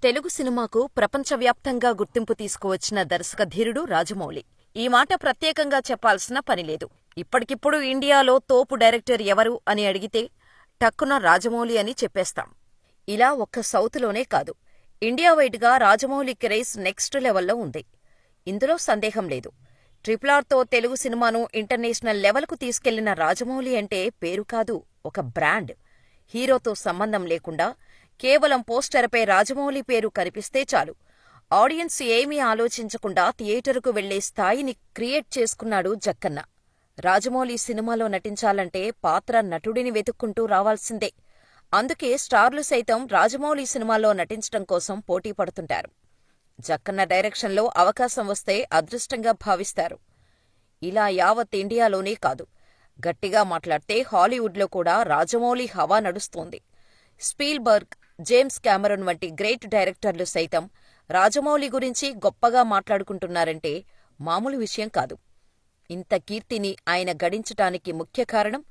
తెలుగు సినిమాకు ప్రపంచవ్యాప్తంగా గుర్తింపు తీసుకువచ్చిన దర్శకధీరుడు రాజమౌళి. ఈ మాట ప్రత్యేకంగా చెప్పాల్సిన పనిలేదు. ఇప్పటికిప్పుడు ఇండియాలో తోపు డైరెక్టర్ ఎవరు అని అడిగితే టక్కున రాజమౌళి అని చెప్పేస్తాం. ఇలా ఒక్క సౌత్లోనే కాదు, ఇండియా వైడ్గా రాజమౌళి క్రేజ్ నెక్స్ట్ లెవెల్లో ఉంది. ఇందులో సందేహం లేదు. RRRతో తెలుగు సినిమాను ఇంటర్నేషనల్ లెవెల్కు తీసుకెళ్లిన రాజమౌళి అంటే పేరు కాదు, ఒక బ్రాండ్. హీరోతో సంబంధం లేకుండా కేవలం పోస్టర్పై రాజమౌళి పేరు కనిపిస్తే చాలు, ఆడియన్స్ ఏమీ ఆలోచించకుండా థియేటరుకు వెళ్లే స్థాయిని క్రియేట్ చేసుకున్నాడు జక్కన్న. రాజమౌళి సినిమాలో నటించాలంటే పాత్ర నటుడిని వెతుక్కుంటూ రావాల్సిందే. అందుకే స్టార్లు సైతం రాజమౌళి సినిమాలో నటించటం కోసం పోటీ పడుతుంటారు. జక్కన్న డైరెక్షన్లో అవకాశం వస్తే అదృష్టంగా భావిస్తారు. ఇలా యావత్ ఇండియాలోనే కాదు, గట్టిగా మాట్లాడితే హాలీవుడ్లో కూడా రాజమౌళి హవా నడుస్తోంది. స్పీల్బర్గ్, జేమ్స్ కెమెరూన్ వంటి గ్రేట్ డైరెక్టర్లు సైతం రాజమౌళి గురించి గొప్పగా మాట్లాడుకుంటున్నారంటే మామూలు విషయం కాదు. ఇంత కీర్తిని ఆయన గడించటానికి ముఖ్య కారణం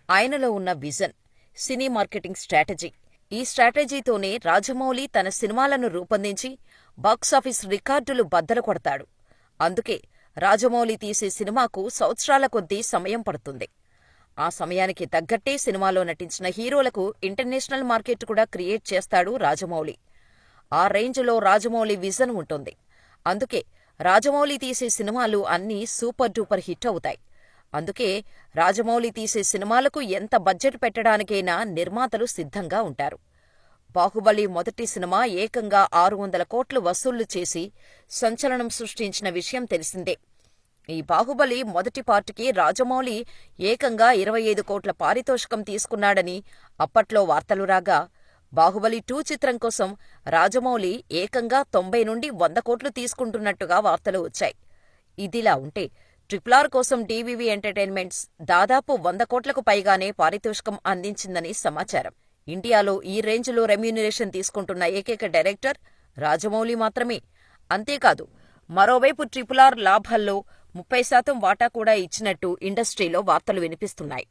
ఆయనలో ఉన్న విజన్, సినీ మార్కెటింగ్ స్ట్రాటజీ. ఈ స్ట్రాటజీతోనే రాజమౌళి తన సినిమాలను రూపొందించి బాక్సాఫీస్ రికార్డులు బద్దలు కొడతాడు. అందుకే రాజమౌళి తీసే సినిమాకు సంవత్సరాల కొద్దీ సమయం పడుతుంది. ఆ సమయానికి తగ్గట్టే సినిమాలో నటించిన హీరోలకు ఇంటర్నేషనల్ మార్కెట్ కూడా క్రియేట్ చేస్తాడు రాజమౌళి. ఆ రేంజ్లో రాజమౌళి విజన్ ఉంటుంది. అందుకే రాజమౌళి తీసే సినిమాలు అన్నీ సూపర్ డూపర్ హిట్ అవుతాయి. అందుకే రాజమౌళి తీసే సినిమాలకు ఎంత బడ్జెట్ పెట్టడానికైనా నిర్మాతలు సిద్ధంగా ఉంటారు. బాహుబలి మొదటి సినిమా ఏకంగా 600 కోట్లు వసూళ్లు చేసి సంచలనం సృష్టించిన విషయం తెలిసిందే. ఈ బాహుబలి మొదటి పార్టుకి రాజమౌళి ఏకంగా 25 కోట్ల పారితోషికం తీసుకున్నాడని అప్పట్లో వార్తలు రాగా, బాహుబలి 2 చిత్రం కోసం రాజమౌళి ఏకంగా 90 నుండి 100 కోట్లు తీసుకుంటున్నట్టుగా వార్తలు వచ్చాయి. ఇదిలా ఉంటే RRR కోసం DVV ఎంటర్టైన్మెంట్స్ దాదాపు 100 కోట్లకు పైగానే పారితోషికం అందించిందని సమాచారం. ఇండియాలో ఈ రేంజ్లో రెమ్యూనరేషన్ తీసుకుంటున్న ఏకైక డైరెక్టర్ రాజమౌళి మాత్రమే. అంతేకాదు, మరోవైపు RRR లాభాల్లో 30% వాటా కూడా ఇచ్చినట్టు ఇండస్ట్రీలో వార్తలు వినిపిస్తున్నాయి.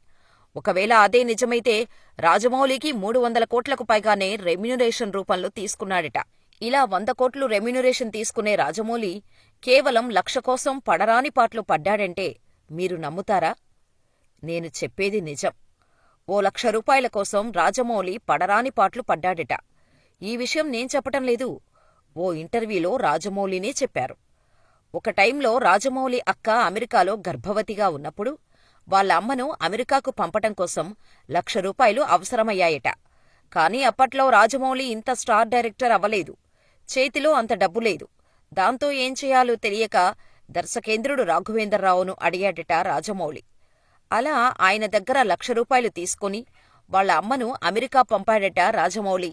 ఒకవేళ అదే నిజమైతే రాజమౌళికి 300 కోట్లకు పైగానే రెమ్యూనరేషన్ రూపంలో తీసుకున్నాడట. ఇలా 100 కోట్లు రెమ్యూనరేషన్ తీసుకునే రాజమౌళి కేవలం 1,00,000 కోసం పడరాని పాట్లు పడ్డాడంటే మీరు నమ్ముతారా? నేను చెప్పేది నిజం. ఓ 1,00,000 రూపాయల కోసం రాజమౌళి పడరాని పాట్లు పడ్డాడట. ఈ విషయం నేను చెప్పటం లేదు, ఓ ఇంటర్వ్యూలో రాజమౌళినే చెప్పారు. ఒక టైంలో రాజమౌళి అక్క అమెరికాలో గర్భవతిగా ఉన్నప్పుడు వాళ్ళ అమ్మను అమెరికాకు పంపటం కోసం 1,00,000 రూపాయలు అవసరమయ్యాయట. కానీ అప్పట్లో రాజమౌళి ఇంత స్టార్ డైరెక్టర్ అవ్వలేదు, చేతిలో అంత డబ్బు లేదు. దాంతో ఏం చేయాలో తెలియక దర్శకేంద్రుడు రాఘవేంద్రరావును అడిగాడట రాజమౌళి. అలా ఆయన దగ్గర 1,00,000 రూపాయలు తీసుకుని వాళ్ళ అమ్మను అమెరికా పంపాడట రాజమౌళి.